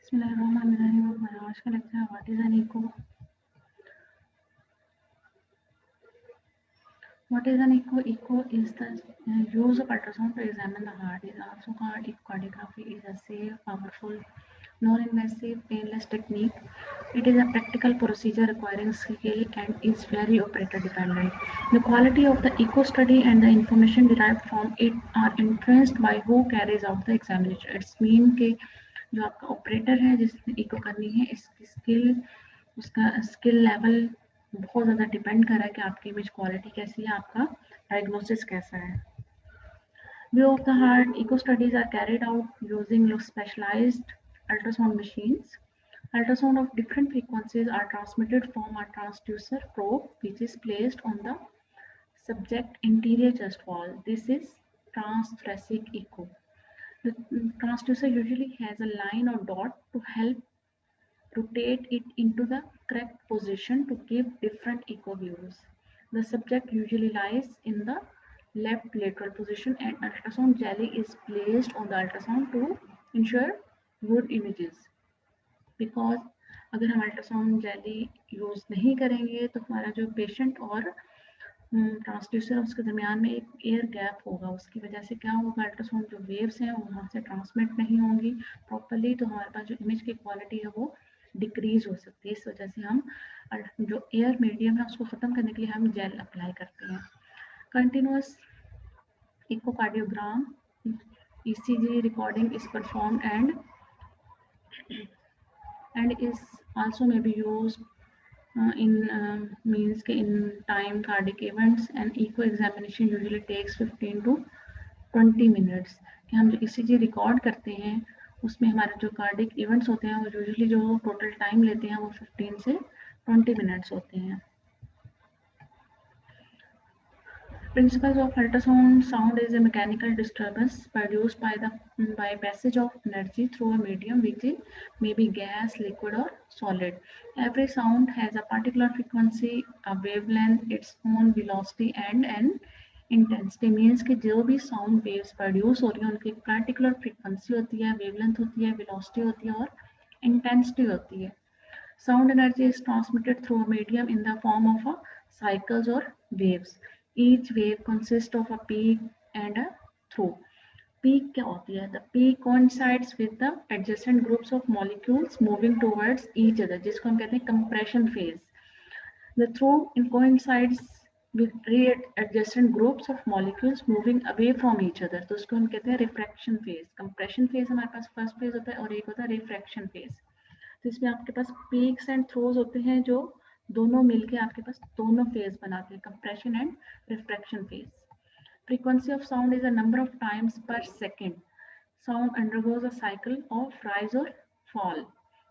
बिस्मिल्लाहिर्रहमानिर्रहीम। आज का lecture what is an echo. What is an echo? Echo is the use of ultrasound to examine the heart. Is also called echocardiography. Is a safe, powerful, non-invasive, painless technique. It is a practical procedure requiring skill and is very operator dependent. The quality of the echo study and the information derived from it are influenced by who carries out the examination. It's mean कि जो आपका operator है जिसने eco करनी है इसकी skill उसका skill level बहुत ज़्यादा डिपेंड कर रहा है कि आपकी इमेज क्वालिटी कैसी है, आपका डायग्नोसिस कैसा है। View of the heart echo studies are carried out using specialized ultrasound machines. Ultrasound of different frequencies are transmitted from a transducer probe which is placed on the subject anterior chest wall. This is transthoracic echo. The transducer usually has a line or dot to help rotate it into the correct position to give different echo views. The subject usually lies in the left lateral position and ultrasound jelly is placed on the ultrasound to ensure good images. Because अगर हम ultrasound jelly use नहीं करेंगे तो हमारा जो patient और transducer उसके दरमियान में एक एयर गैप होगा, उसकी वजह से क्या होगा, अल्ट्रासाउंड जो वेव्स हैं वो वहाँ से ट्रांसमिट नहीं होंगी प्रॉपरली, तो हमारे पास जो इमेज की क्वालिटी है वो डिक्रीज हो सकती है। इस वजह से हम जो एयर मीडियम है उसको ख़त्म करने के लिए हम जेल अप्लाई करते हैं। Continuous echocardiogram ECG recording is performed and is also may be used in means के in time cardiac events and echo examination usually takes 15 to 20 minutes। कि हम जो ECG रिकॉर्ड करते हैं उसमें हमारे जो कार्डिक इवेंट्स होते हैं वो यूजुअली जो टोटल टाइम लेते हैं वो 15 से 20 मिनट्स होते हैं। Principles of ultrasound: sound is a mechanical disturbance produced by passage of energy through a medium which may be gas, liquid or solid. Every sound has a particular frequency, a wavelength, its own velocity and an intensity। Means कि जो भी sound waves produce हो रही हैं उनकी एक particular frequency होती है, वेवलेंथ होती है, वेलोसिटी होती है और इंटेंसिटी होती है। Sound energy is transmitted through a medium in the form of cycles or waves. Each wave consists of a peak and a through. Peak क्या होती है? The peak coincides with the adjacent groups of molecules moving towards each other, जिसको हम कहते हैं compression phase. The through coincides with adjacent groups of molecules moving away from each other, तो उसको हम कहते हैं refraction phase. Compression phase हमारे पास first phase होता है और एक होता है refraction phase। तो इसमें आपके पास पीक्स एंड थ्रोज होते हैं जो दोनों मिलके आपके पास दोनों फेज बनाते हैं, compression and refraction phase. Frequency of sound is a number of times per second. Sound undergoes a cycle of rise और fall.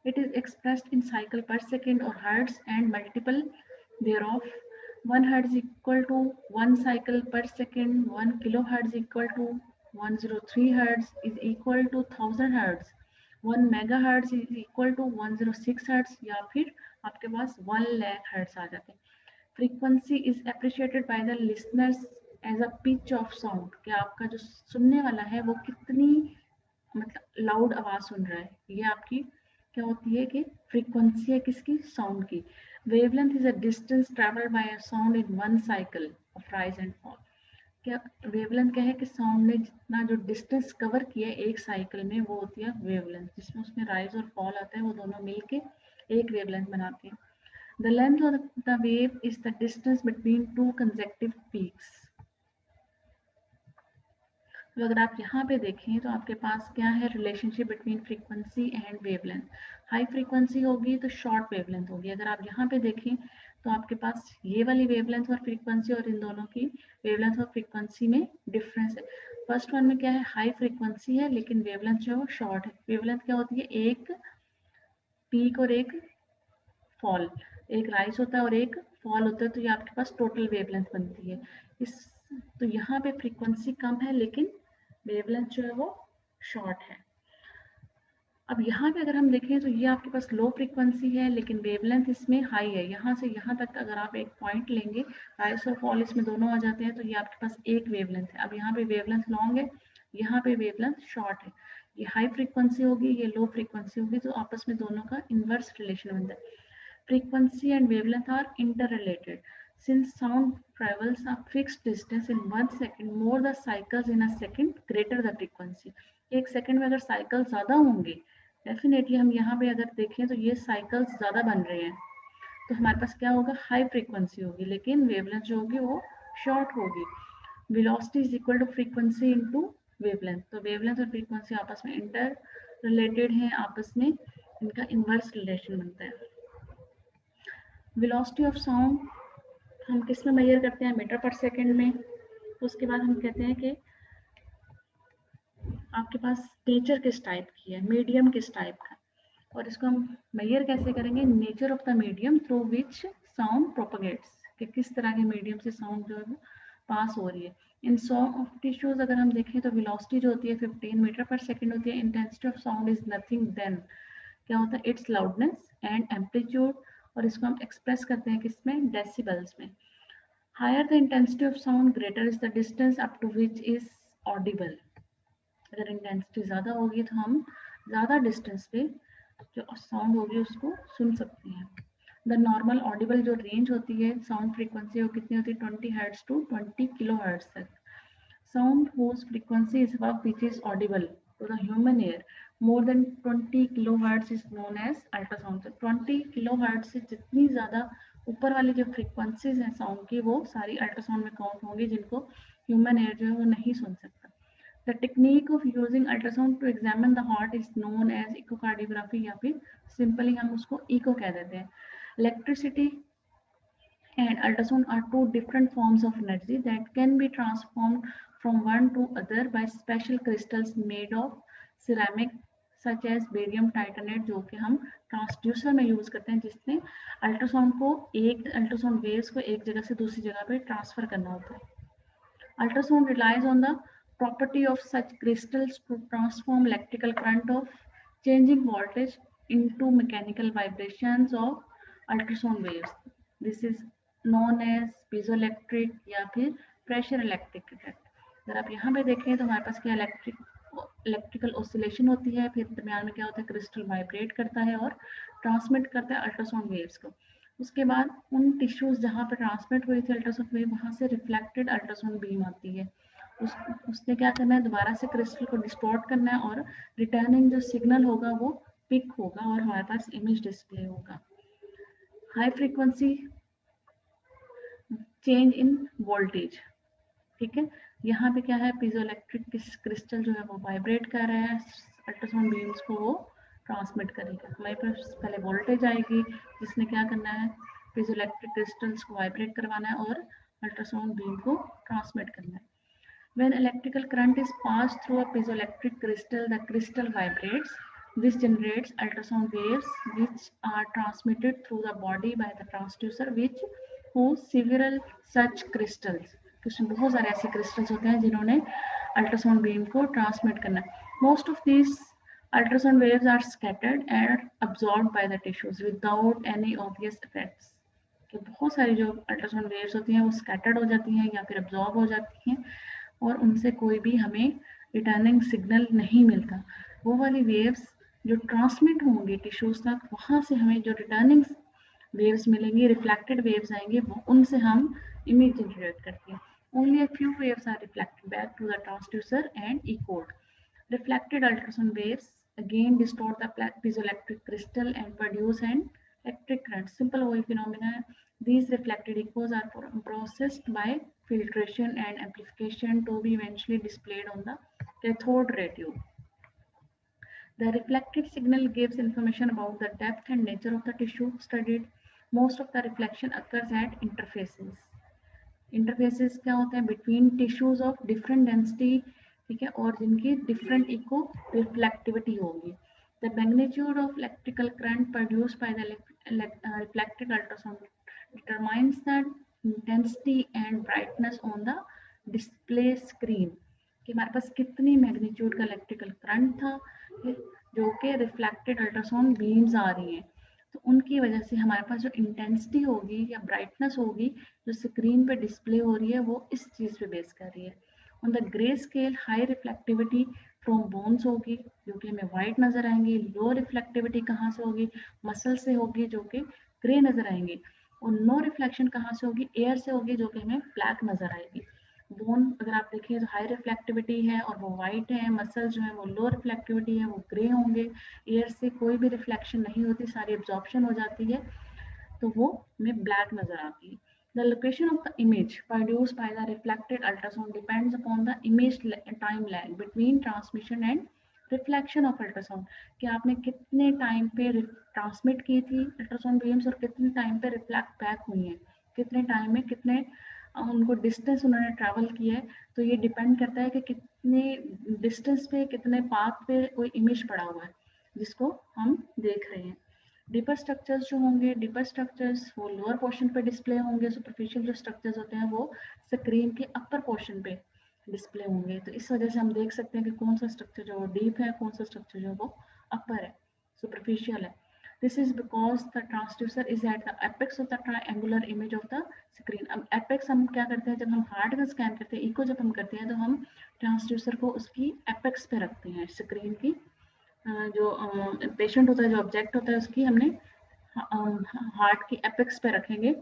It is expressed in cycle per second और hertz and multiple thereof। 1 hertz equal to 1 cycle per second, 1 kilohertz equal to 103 hertz is equal to 1000 hertz, 1 megahertz is equal to 106 hertz या फिर आपके पास 1 lakh hertz आ जाते हैं। Frequency is appreciated by the listeners as a pitch of sound, कि आपका जो सुनने वाला है वो कितनी मतलब लाउड आवाज सुन रहा है, ये आपकी क्या होती है कि फ्रीक्वेंसी है किसकी, साउंड की। Wavelength is a distance travelled by a sound in one cycle of rise and fall. क्या वेवलेंथ क्या है कि साउंड ने जितना जो डिस्टेंस कवर किया एक साइकिल में वो होती है वेवलेंथ, जिसमें उसमें राइज और फॉल आता है, वो दोनों मिलके एक वेवलेंथ बनाते हैं। The length of the wave is the distance between two consecutive peaks. तो अगर आप यहाँ पे देखें तो आपके पास क्या है, relationship between frequency and wavelength. High frequency होगी तो शॉर्ट वेवलेंथ होगी। अगर आप यहाँ पे देखें तो आपके पास ये वाली वेवलेंथ और फ्रीक्वेंसी और इन दोनों की वेवलेंथ और फ्रीक्वेंसी में डिफरेंस है। फर्स्ट वन में क्या है, हाई फ्रीक्वेंसी है लेकिन वेवलेंथ जो है वो शॉर्ट है। वेवलेंथ क्या होती है, एक पीक और एक फॉल, एक राइज होता है और एक फॉल होता है, तो ये आपके पास टोटल वेवलेंथ बनती है। इस तो यहाँ पे फ्रीक्वेंसी कम है लेकिन वेवलेंथ जो है वो शॉर्ट है। अब यहाँ पे अगर हम देखें तो ये आपके पास लो फ्रीक्वेंसी है लेकिन वेवलेंथ इसमें हाई है। यहाँ से यहाँ तक अगर आप एक पॉइंट लेंगे, राइज और फॉल इसमें दोनों आ जाते हैं, तो ये आपके पास एक वेवलेंथ है। अब यहाँ पे वेवलेंथ लॉन्ग है, यहाँ पे वेवलेंथ शॉर्ट है। ये हाई फ्रीक्वेंसी होगी, ये लो फ्रीक्वेंसी होगी, तो आपस में दोनों का इनवर्स रिलेशन बनता है. Frequency and wavelength are interrelated. Since sound travels a fixed distance in 1 second, more the cycles in a second, greater the frequency. एक सेकंड में अगर साइकिल ज़्यादा होंगे, डेफिनेटली हम यहाँ पे अगर देखें तो ये साइकिल्स ज़्यादा बन रहे हैं, तो हमारे पास क्या होगा, हाई फ्रीक्वेंसी होगी, लेकिन वेवलेंथ जो होगी वो शॉर्ट होगी. Velocity is equal to frequency into wavelength. तो वेवलेंथ और फ्रीक्वेंसी आपस में इंटर रिलेटेड हैं, आपस में इनका इनवर्स रिलेशन बनता है. वेलोसिटी ऑफ साउंड हम किस में मेजर करते हैं, मीटर पर सेकंड में. उसके बाद हम कहते हैं कि आपके पास नेचर किस टाइप की है, मीडियम किस टाइप का, और इसको हम मेजर कैसे करेंगे, nature of the medium through which sound propagates, कि किस तरह के मीडियम से साउंड जो है वो पास हो रही है. इन सॉफ्ट टिश्यूज अगर हम देखें तो वेलोसिटी जो होती है 15 मीटर पर सेकंड होती है. Intensity of sound is nothing then, क्या होता है, इट्स लाउडनेस एंड एम्पलीट्यूड, और इसको हम एक्सप्रेस करते हैं किसमें, डेसिबल्स में. Higher the intensity of sound, greater is the distance up to which is audible. अगर इंटेंसिटी ज़्यादा होगी तो हम ज़्यादा डिस्टेंस पे जो साउंड होगी उसको सुन सकते हैं. द नॉर्मल ऑडिबल जो रेंज होती है साउंड फ्रीक्वेंसी वो कितनी होती है, 20 हर्ट्ज टू 20 किलो हर्ट्ज तक. Sound whose frequency is above which is audible to the human ear more than 20 kilohertz is known as ultrasound. So 20 kilohertz से जितनी ज़्यादा ऊपर वाली जो फ्रीक्वेंसीज हैं साउंड की वो सारी अल्ट्रासाउंड में काउंट होंगी, जिनको ह्यूमन एयर जो है वो नहीं सुन सकता. The technique of using ultrasound to examine the heart is known as echocardiography, या फिर सिंपली हम उसको इको कह देते हैं. Electricity and ultrasound are two different forms of energy that can be transformed from one to other by special crystals made of ceramic such as barium titanate, जो कि हम ट्रांसड्यूसर में यूज करते हैं, जिसने अल्ट्रासाउंड वेव्स को एक जगह से दूसरी जगह पे ट्रांसफर करना होता है. Ultrasound relies on the property of such crystals to transform electrical current of changing voltage into mechanical vibrations of ultrasound waves. This is known as piezoelectric या फिर pressure electric effect. अगर आप यहाँ पे देखें तो हमारे पास क्या इलेक्ट्रिकल ऑसिलेशन होती है, फिर दरमियान में क्या होता है, क्रिस्टल वाइब्रेट करता है और ट्रांसमिट करता है अल्ट्रासाउंड वेव्स को. उसके बाद उन टिश्यूज जहाँ पर ट्रांसमिट हुई थी अल्ट्रासाउंड वेव, वहाँ से रिफ्लेक्टेड अल्ट्रासाउंड बीम आती है. उसने क्या करना है, दोबारा से क्रिस्टल को डिस्टॉर्ट करना है और रिटर्निंग जो सिग्नल होगा वो पिक होगा और हमारे पास इमेज डिस्प्ले होगा. High frequency change in voltage, ठीक है. यहाँ पे क्या है, पीजोइलेक्ट्रिक क्रिस्टल जो है वो वाइब्रेट कर रहा है, अल्ट्रासाउंड बीम्स को वो ट्रांसमिट करेगा. हमारे पास पहले वोल्टेज आएगी जिसने क्या करना है, पीजोइलेक्ट्रिक क्रिस्टल्स को वाइब्रेट करवाना है और अल्ट्रासाउंड बीम को ट्रांसमिट करना है. When electrical current is passed through a piezoelectric crystal, the crystal vibrates. This generates ultrasound waves which are transmitted through the body by the transducer, which holds several such crystals. उसमें बहुत सारे ऐसे crystals होते हैं जिन्होंने ultrasound beam को transmit करना है. Most of these ultrasound waves are scattered and absorbed by the tissues without any obvious effects. कि बहुत सारी जो अल्ट्रासाउंड वेव्स होती हैं वो स्कैटर्ड हो जाती हैं या फिर अब्जॉर्ब हो जाती हैं और उनसे कोई भी हमें रिटर्निंग सिग्नल नहीं मिलता. वो वाली वेव्स जो ट्रांसमिट होंगी टिश्यूज तक, वहाँ से हमें जो रिटर्निंग वेव्स मिलेंगी, रिफ्लेक्टेड वेव्स आएंगे, वो उनसे हम इमेज जनरेट करते हैं. Only a few waves are reflected back to the transducer and echoed. Reflected ultrasound waves again distort the piezoelectric crystal and produce an electric current. Simple wave phenomena. These reflected echoes are processed by filtration and amplification to be eventually displayed on the cathode ray tube. The reflected signal gives information about the depth and nature of the tissue studied. Most of the reflection occurs at interfaces. Interfaces क्या होते हैं, between tissues of different density, ठीक है, और जिनकी different eco reflectivity होगी. The magnitude of electrical current produced by the reflected ultrasound determines the intensity and brightness on the display screen. कि हमारे पास कितनी मैग्नीट्यूड का इलेक्ट्रिकल करंट था जो कि रिफ्लेक्टेड अल्ट्रासाउंड बीम्स आ रही हैं, तो उनकी वजह से हमारे पास जो इंटेंसिटी होगी या ब्राइटनेस होगी जो स्क्रीन पे डिस्प्ले हो रही है वो इस चीज़ पे बेस कर रही है. On the grey scale high reflectivity from bones होगी जो कि हमें वाइट नजर आएंगी। लो रिफ्लेक्टिविटी कहाँ से होगी, मसल से होगी जो कि ग्रे नजर आएंगी। और नो रिफ्लेक्शन कहाँ से होगी, एयर से होगी जो कि हमें ब्लैक नजर आएगी। बोन अगर आप देखिए तो हाई रिफ्लेक्टिविटी है और वो वाइट है, मसल जो है वो लो रिफ्लेक्टिविटी है वो ग्रे होंगे। एयर से कोई भी रिफ्लेक्शन नहीं होती, सारी एब्जॉर्प्शन हो जाती है तो वो हमें ब्लैक नजर आती है। The location of the image produced by the reflected ultrasound depends upon the image time lag between transmission and reflection of ultrasound, कि आपने कितने टाइम पे ट्रांसमिट की थी अल्ट्रासाउंड वेव्स और कितने टाइम पे रिफ्लेक्ट बैक हुई हैं, कितने टाइम में कितने उनको डिस्टेंस उन्होंने ट्रैवल किया है। तो ये डिपेंड करता है कि कितने डिस्टेंस पे कितने पाथ पे कोई इमेज पड़ा हुआ है जिसको हम देख रहे हैं। डीपर स्ट्रक्चर्स जो होंगे, डीपर स्ट्रक्चर्स वो लोअर पोर्शन पे डिस्प्ले होंगे। सुपरफिशियल जो स्ट्रक्चर्स होते हैं वो स्क्रीन के अपर पोर्शन पे डिस्प्ले होंगे। तो इस वजह से हम देख सकते हैं कि कौन सा स्ट्रक्चर जो वो डीप है, कौन सा स्ट्रक्चर जो वो अपर है, सुपरफिशियल है। This is because the transducer is at the apex of the triangular image of the screen. अब एपेक्स हम क्या करते हैं, जब हम हार्ट का स्कैन करते हैं, इको जब हम करते हैं तो हम ट्रांसड्यूसर को उसकी एपेक्स पे रखते हैं, स्क्रीन की जो पेशेंट होता है, जो ऑब्जेक्ट होता है उसकी हमने हार्ट की एपेक्स पे रखेंगे।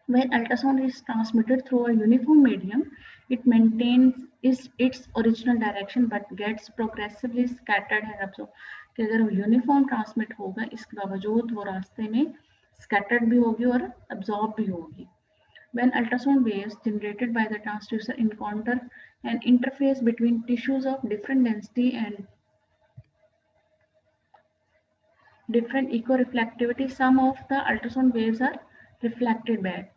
When ultrasound is transmitted through a uniform medium, it maintains its original direction but gets progressively scattered and absorbed. कि अगर यूनिफॉर्म ट्रांसमिट होगा इसके बावजूद वो रास्ते में स्कैटर्ड भी होगी और अब्जॉर्ब भी होगी। When ultrasound waves generated by the transducer encounter an interface between tissues of different density and different eco-reflectivity, some of the ultrasound waves are reflected back.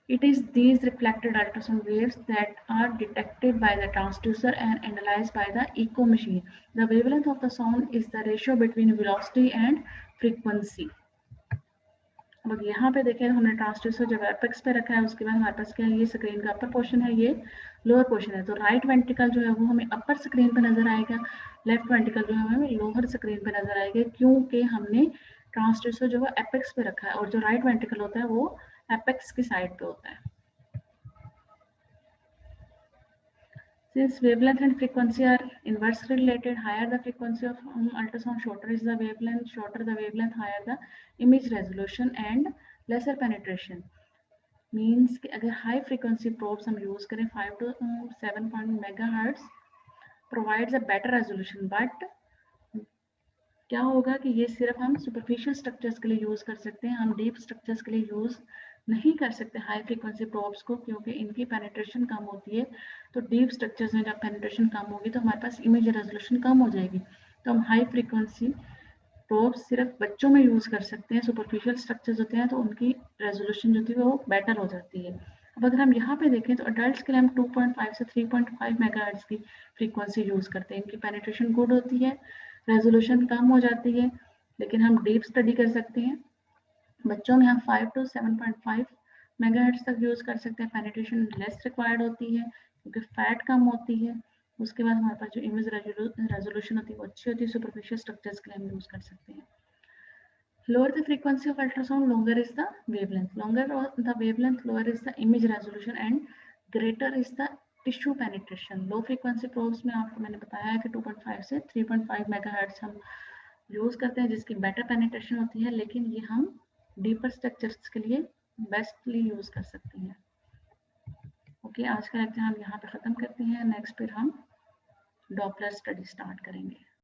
It is these reflected ultrasound waves that are detected by the transducer and analyzed by the echo machine. The wavelength of the sound is the ratio between velocity and frequency. अब यहाँ पे देखें हमने transducer जब apex पे रखा है, उसके बाद हमारे पास क्या है, ये स्क्रीन का अपर पोर्शन है, ये लोअर पोर्शन है। तो राइट वेंट्रिकल जो है वो हमें अपर स्क्रीन पे नजर आएगा, लेफ्ट वेंट्रिकल जो है हमें लोअर स्क्रीन पे नजर आएगा, क्योंकि हमने ट्रांसड्यूसर जो है एपेक्स पे रखा है और जो राइट वेंट्रिकल होता है वो एपेक्स की साइड पे होता है। Since wavelength and frequency are inversely related, higher the frequency of ultrasound, shorter is the wavelength, shorter the wavelength, higher the image resolution and lesser penetration. Means कि अगर high frequency probes हम use करें 5 to 7 megahertz provides a better resolution, but क्या होगा कि ये सिर्फ हम सुपरफिशियल स्ट्रक्चर्स के लिए यूज कर सकते हैं, हम डीप स्ट्रक्चर्स के लिए यूज नहीं कर सकते हाई फ्रीक्वेंसी प्रोब्स को, क्योंकि इनकी पेनिट्रेशन कम होती है। तो डीप स्ट्रक्चर्स में जब पेनिट्रेशन कम होगी तो हमारे पास इमेज रेजोल्यूशन कम हो जाएगी। तो हम हाई फ्रीक्वेंसी प्रोब्स सिर्फ बच्चों में यूज कर सकते हैं, सुपरफिशियल स्ट्रक्चर्स होते हैं तो उनकी रेजोल्यूशन जो थी वो बेटर हो जाती है। अब अगर हम यहाँ पे देखें तो अडल्ट के लिए हम 2.5 से 3.5 मेगाहर्ट्ज की फ्रीक्वेंसी यूज करते हैं, इनकी पेनिट्रेशन गुड होती है, रेजोल्यूशन कम हो जाती है, लेकिन हम डीप स्टडी कर सकते हैं। बच्चों में हम 5 to 7.5 मेगाहर्ट्ज तक यूज कर सकते हैं, पेनिट्रेशन लेस रिक्वायर्ड होती है क्योंकि फैट कम होती है। उसके बाद हमारे पास जो इमेज रेजोल्यूशन होती है वो अच्छी होती है, सुपरफिशियल स्ट्रक्चर्स के लिए हम यूज कर सकते हैं। Lower the frequency of ultrasound, longer is the wavelength. Longer the wavelength, lower is the image resolution and greater is the tissue penetration. Low frequency probes में आपको मैंने बताया है कि 2.5 से 3.5 मेगाहर्ट्ज हम यूज करते हैं जिसकी बेटर पेनिट्रेशन होती है, लेकिन ये हम डीपर स्ट्रक्चर्स के लिए बेस्टली यूज कर सकते हैं। ओके, आज का लेक्चर हम यहाँ पे खत्म करते हैं। नेक्स्ट फिर हम डॉपलर स्टडी स्टार्ट करेंगे।